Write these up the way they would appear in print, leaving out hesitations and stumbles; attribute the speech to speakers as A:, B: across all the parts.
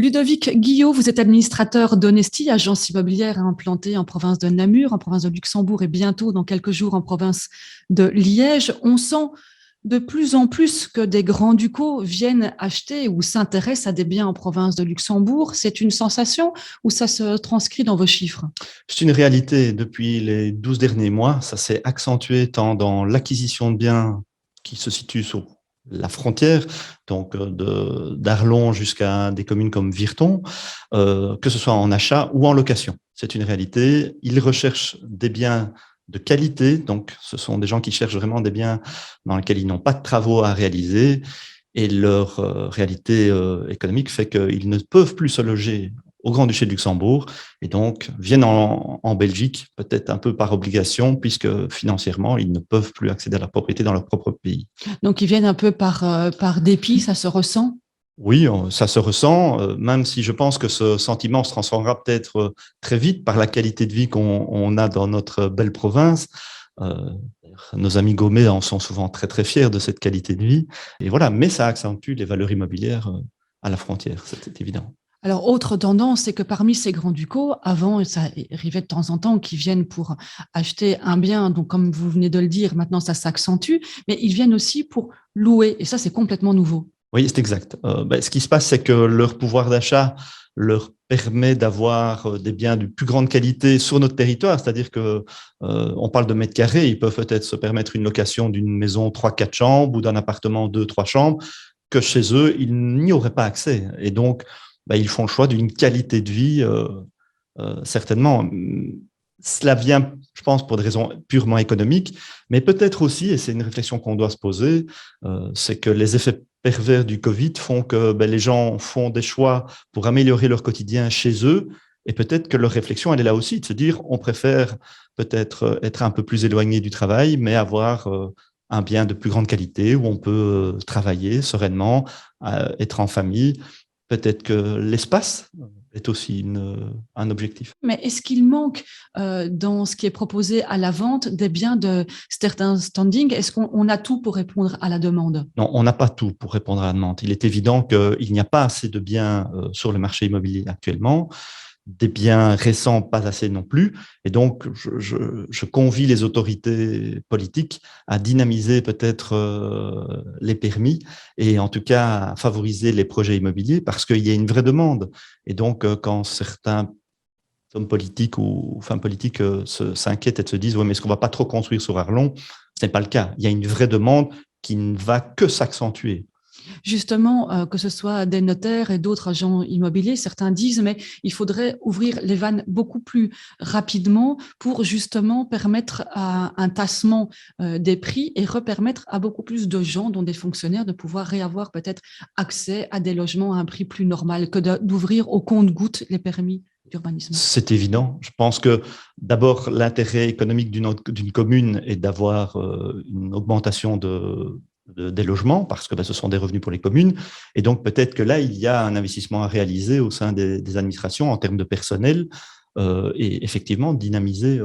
A: Ludovic Guillot, vous êtes administrateur d'Honesty, agence immobilière implantée en province de Namur, en province de Luxembourg et bientôt dans quelques jours en province de Liège. On sent de plus en plus que des grands-ducaux viennent acheter ou s'intéressent à des biens en province de Luxembourg. C'est une sensation ou ça se transcrit dans vos chiffres?
B: C'est une réalité. Depuis les 12 derniers mois, ça s'est accentué tant dans l'acquisition de biens qui se situent sur la frontière, donc d'Arlon jusqu'à des communes comme Virton, que ce soit en achat ou en location. C'est une réalité. Ils recherchent des biens de qualité, donc ce sont des gens qui cherchent vraiment des biens dans lesquels ils n'ont pas de travaux à réaliser, et leur réalité économique fait qu'ils ne peuvent plus se loger au Grand-Duché de Luxembourg et donc viennent en Belgique, peut-être un peu par obligation, puisque financièrement, ils ne peuvent plus accéder à la propriété dans leur propre pays.
A: Donc ils viennent un peu par dépit, ça se ressent?
B: Oui, ça se ressent, même si je pense que ce sentiment se transformera peut-être très vite par la qualité de vie qu'on a dans notre belle province. Euh, Nos amis Gomais en sont souvent très très fiers de cette qualité de vie. Et voilà, mais ça accentue les valeurs immobilières à la frontière, c'est évident.
A: Alors, autre tendance, c'est que parmi ces grands-ducaux, avant, ça arrivait de temps en temps qu'ils viennent pour acheter un bien. Donc, comme vous venez de le dire, maintenant, ça s'accentue, mais ils viennent aussi pour louer. Et ça, c'est complètement nouveau.
B: Oui, c'est exact. Ce qui se passe, c'est que leur pouvoir d'achat leur permet d'avoir des biens de plus grande qualité sur notre territoire, c'est-à-dire que on parle de mètres carrés, ils peuvent peut-être se permettre une location d'une maison 3-4 chambres ou d'un appartement 2-3 chambres que chez eux, ils n'y auraient pas accès. Et donc, ils font le choix d'une qualité de vie, certainement. Cela vient, je pense, pour des raisons purement économiques, mais peut-être aussi, et c'est une réflexion qu'on doit se poser, c'est que les effets pervers du Covid font que les gens font des choix pour améliorer leur quotidien chez eux, et peut-être que leur réflexion, elle est là aussi, de se dire, on préfère peut-être être un peu plus éloigné du travail, mais avoir un bien de plus grande qualité où on peut travailler sereinement, être en famille. Peut-être que l'espace est aussi un objectif.
A: Mais est-ce qu'il manque dans ce qui est proposé à la vente des biens de certains standing? Est-ce qu'on a tout pour répondre à la demande?
B: Non, on n'a pas tout pour répondre à la demande. Il est évident qu'il n'y a pas assez de biens sur le marché immobilier actuellement, des biens récents pas assez non plus. Et donc, je convie les autorités politiques à dynamiser peut-être les permis et en tout cas à favoriser les projets immobiliers parce qu'il y a une vraie demande. Et donc, quand certains hommes politiques ou femmes politiques s'inquiètent et se disent « Oui, mais est-ce qu'on ne va pas trop construire sur Arlon ?» Ce n'est pas le cas. Il y a une vraie demande qui ne va que s'accentuer.
A: Justement, que ce soit des notaires et d'autres agents immobiliers, certains disent, mais il faudrait ouvrir les vannes beaucoup plus rapidement pour justement permettre à un tassement des prix et repermettre à beaucoup plus de gens, dont des fonctionnaires, de pouvoir réavoir peut-être accès à des logements à un prix plus normal que d'ouvrir au compte-gouttes les permis d'urbanisme.
B: C'est évident. Je pense que d'abord, l'intérêt économique d'une commune est d'avoir une augmentation des logements parce que ce sont des revenus pour les communes. Et donc, peut-être que là, il y a un investissement à réaliser au sein des administrations en termes de personnel et effectivement dynamiser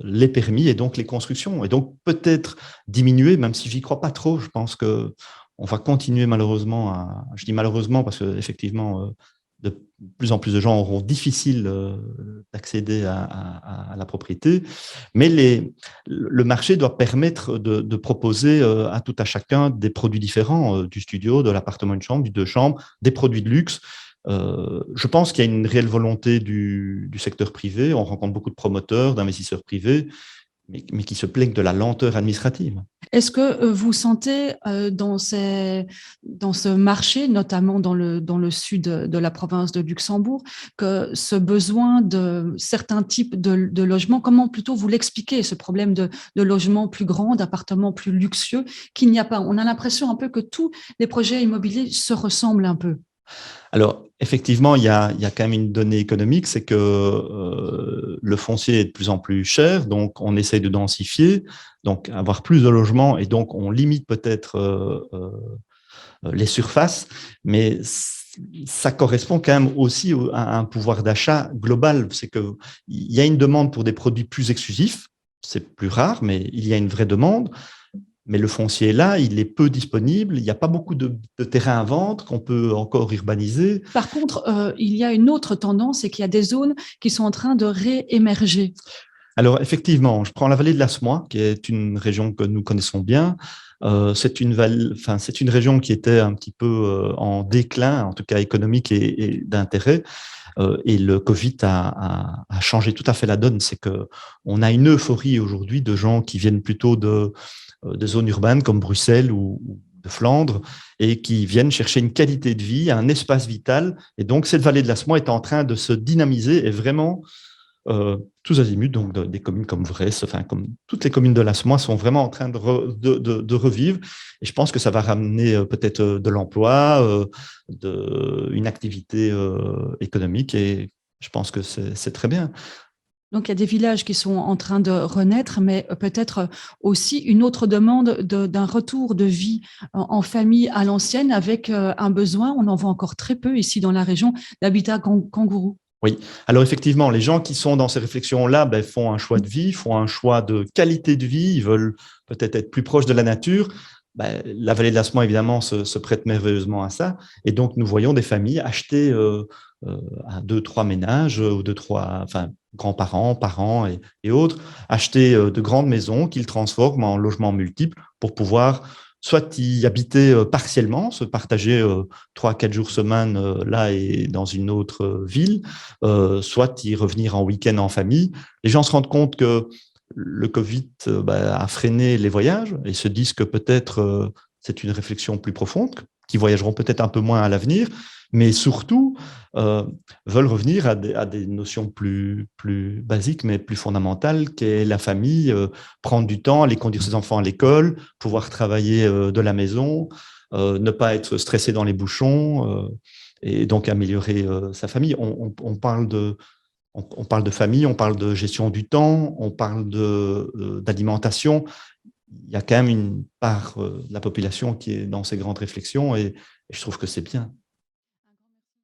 B: les permis et donc les constructions. Et donc, peut-être diminuer, même si j'y crois pas trop, je pense que on va continuer malheureusement je dis malheureusement parce que effectivement, de plus en plus de gens auront difficile d'accéder à la propriété, mais le marché doit permettre de proposer à tout à chacun des produits différents, du studio, de l'appartement une chambre, du deux chambres, des produits de luxe. Je pense qu'il y a une réelle volonté du secteur privé. On rencontre beaucoup de promoteurs, d'investisseurs privés, mais qui se plaignent de la lenteur administrative.
A: Est-ce que vous sentez dans ce marché, notamment dans le sud de la province de Luxembourg, que ce besoin de certains types de logements, comment plutôt vous l'expliquez, ce problème de logements plus grands, d'appartements plus luxueux, qu'il n'y a pas? On a l'impression un peu que tous les projets immobiliers se ressemblent un peu.
B: Alors, effectivement, il y a quand même une donnée économique, c'est que le foncier est de plus en plus cher, donc on essaye de densifier, donc avoir plus de logements, et donc on limite peut-être les surfaces, mais ça correspond quand même aussi à un pouvoir d'achat global. C'est qu'il y a une demande pour des produits plus exclusifs, c'est plus rare, mais il y a une vraie demande. mais le foncier est là, il est peu disponible, il n'y a pas beaucoup de terrain à vendre qu'on peut encore urbaniser.
A: Par contre, il y a une autre tendance, c'est qu'il y a des zones qui sont en train de réémerger.
B: Alors, effectivement, je prends la vallée de l'Asmois, qui est une région que nous connaissons bien. C'est une région qui était un petit peu en déclin, en tout cas économique et d'intérêt. Et le Covid a changé tout à fait la donne. C'est que on a une euphorie aujourd'hui de gens qui viennent plutôt de zones urbaines comme Bruxelles ou de Flandre et qui viennent chercher une qualité de vie, un espace vital. Et donc, cette vallée de l'Asmois est en train de se dynamiser et vraiment tous azimuts, donc des communes comme Vresse, enfin comme toutes les communes de l'Asmois sont vraiment en train de revivre. Et je pense que ça va ramener peut-être de l'emploi, une activité économique. Et je pense que c'est très bien.
A: Donc, il y a des villages qui sont en train de renaître, mais peut-être aussi une autre demande d'un retour de vie en famille à l'ancienne avec un besoin, on en voit encore très peu ici dans la région, d'habitat kangourou.
B: Oui, alors effectivement, les gens qui sont dans ces réflexions-là ben, font un choix de vie, font un choix de qualité de vie, ils veulent peut-être être plus proches de la nature. Ben, la vallée de l'Asmois, évidemment, se prête merveilleusement à ça. Et donc, nous voyons des familles acheter à deux, trois ménages ou deux, trois, enfin, grands-parents, parents et autres, acheter de grandes maisons qu'ils transforment en logements multiples pour pouvoir soit y habiter partiellement, se partager 3-4 jours semaine là et dans une autre ville, soit y revenir en week-end en famille. Les gens se rendent compte que le Covid a freiné les voyages et se disent que peut-être c'est une réflexion plus profonde, qui voyageront peut-être un peu moins à l'avenir, mais surtout euh, veulent revenir à des notions plus basiques, mais plus fondamentales, qu'est la famille, prendre du temps, aller conduire ses enfants à l'école, pouvoir travailler de la maison, ne pas être stressé dans les bouchons, et donc améliorer sa famille. On parle on parle de famille, on parle de gestion du temps, on parle d'alimentation. Il y a quand même une part de la population qui est dans ces grandes réflexions et je trouve que c'est bien.